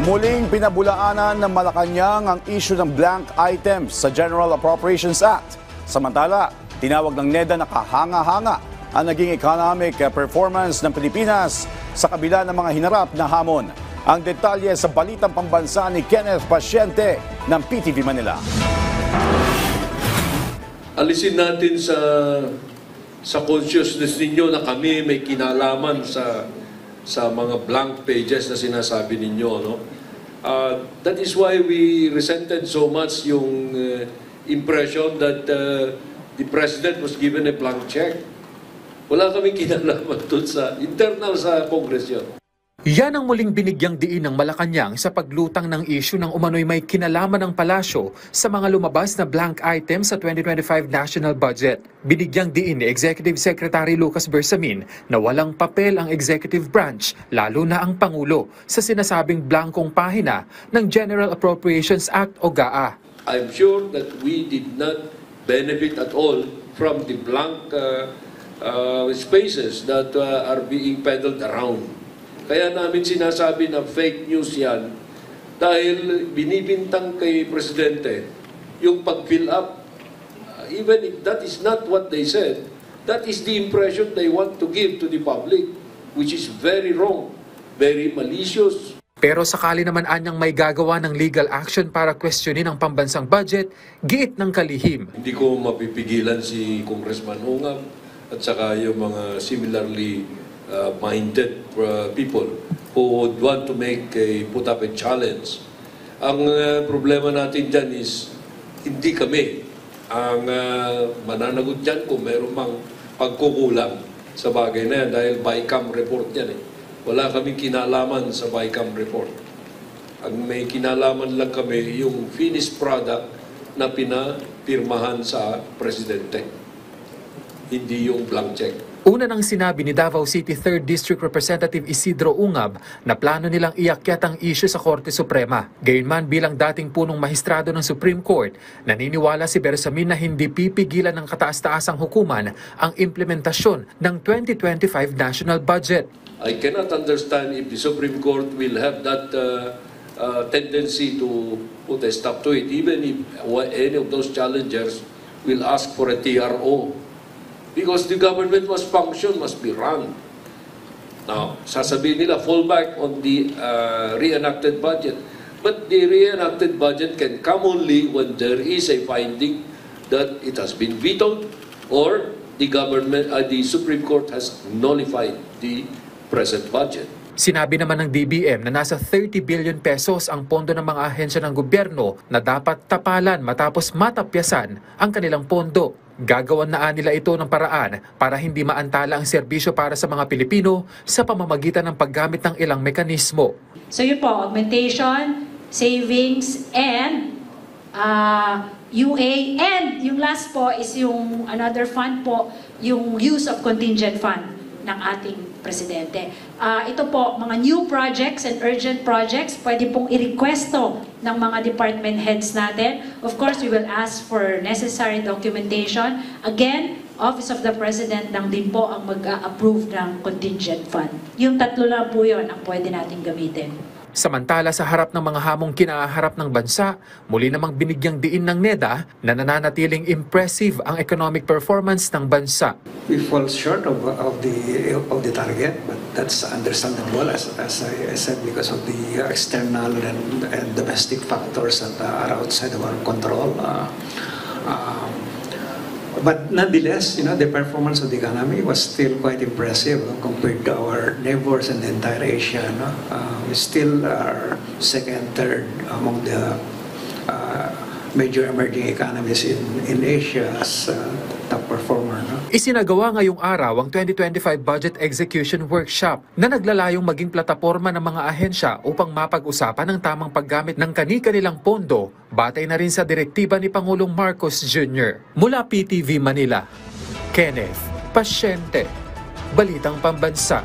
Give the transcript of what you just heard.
Muling pinabulaanan ng Malacanang ang issue ng blank items sa General Appropriations Act. Samantala, tinawag ng NEDA na kahanga-hanga ang naging economic performance ng Pilipinas sa kabila ng mga hinarap na hamon. Ang detalye sa Balitang Pambansa ni Kenneth Pasyente ng PTV Manila. Alisin natin sa consciousness ninyo na kami may kinalaman sa mga blank pages na sinasabi ninyo, no? That is why we resented so much yung impression that the President was given a blank check. Wala kaming kinalaman doon sa internal sa Congress yun. Yan ang muling binigyang diin ng Malacanang sa paglutang ng issue ng umano'y may kinalaman ng palasyo sa mga lumabas na blank items sa 2025 national budget. Binigyang diin ni Executive Secretary Lucas Bersamin na walang papel ang executive branch, lalo na ang Pangulo, sa sinasabing blankong pahina ng General Appropriations Act o GAA. I'm sure that we did not benefit at all from the blank spaces that are being peddled around. Kaya namin sinasabi na fake news yan dahil binibintang kay Presidente yung pag-fill up. Even if that is not what they said, that is the impression they want to give to the public, which is very wrong, very malicious. Pero sakali naman anyang may gagawa ng legal action para questionin ang pambansang budget, giit ng kalihim. Hindi ko mapipigilan si Congressman Ungab at saka yung mga similarly minded people who would want to put up a challenge. Ang problema natin dyan is hindi kami ang mananagot dyan kung meron mang pagkukulang sa bagay na yan dahil BICAM report yan. Wala kaming kinalaman sa BICAM report. Ang may kinalaman lang kami yung finished product na pinapirmahan sa Presidente. Hindi yung blank check. Una nang sinabi ni Davao City 3rd District Representative Isidro Ungab na plano nilang iakyat ang issue sa Korte Suprema. Gayunman bilang dating punong mahistrado ng Supreme Court, naniniwala si Bersamin na hindi pipigilan ng kataas-taasang hukuman ang implementasyon ng 2025 national budget. I cannot understand if the Supreme Court will have that tendency to put a stop to it, even if any of those challengers will ask for a TRO. Because the government must function, must be run. Now, sasabihin nila, fall back on the reenacted budget. But the reenacted budget can come only when there is a finding that it has been vetoed or the government, the Supreme Court has nullified the present budget. Sinabi naman ng DBM na nasa 30 billion pesos ang pondo ng mga ahensya ng gobyerno na dapat tapalan matapos matapyasan ang kanilang pondo. Gagawan na nila ito ng paraan para hindi maantala ang serbisyo para sa mga Pilipino sa pamamagitan ng paggamit ng ilang mekanismo. So yun po, augmentation, savings, and UA, and yung last po is yung another fund po, yung use of contingent fund ng ating Presidente. Ito po, mga new projects and urgent projects, pwede pong i-requesto ng mga department heads natin. Of course, we will ask for necessary documentation. Again, Office of the President lang din po ang mag-approve ng contingent fund. Yung tatlo lang po yun ang pwede natin gamitin. Samantala sa harap ng mga hamong kinaharap ng bansa, muli namang binigyang diin ng NEDA na nananatiling impressive ang economic performance ng bansa. We fall short of the target, but that's understandable as I said because of the external and domestic factors that are outside of our control. But nonetheless, the performance of the economy was still quite impressive compared to our neighbors in the entire Asia. We still are second, third among the major emerging economies in Asia as top performer. Isinagawa ngayong araw ang 2025 Budget Execution Workshop na naglalayong maging plataporma ng mga ahensya upang mapag-usapan ang tamang paggamit ng kani-kanilang pondo, batay na rin sa direktiba ni Pangulong Marcos Jr. Mula PTV Manila, Kenneth Pasyente, Balitang Pambansa.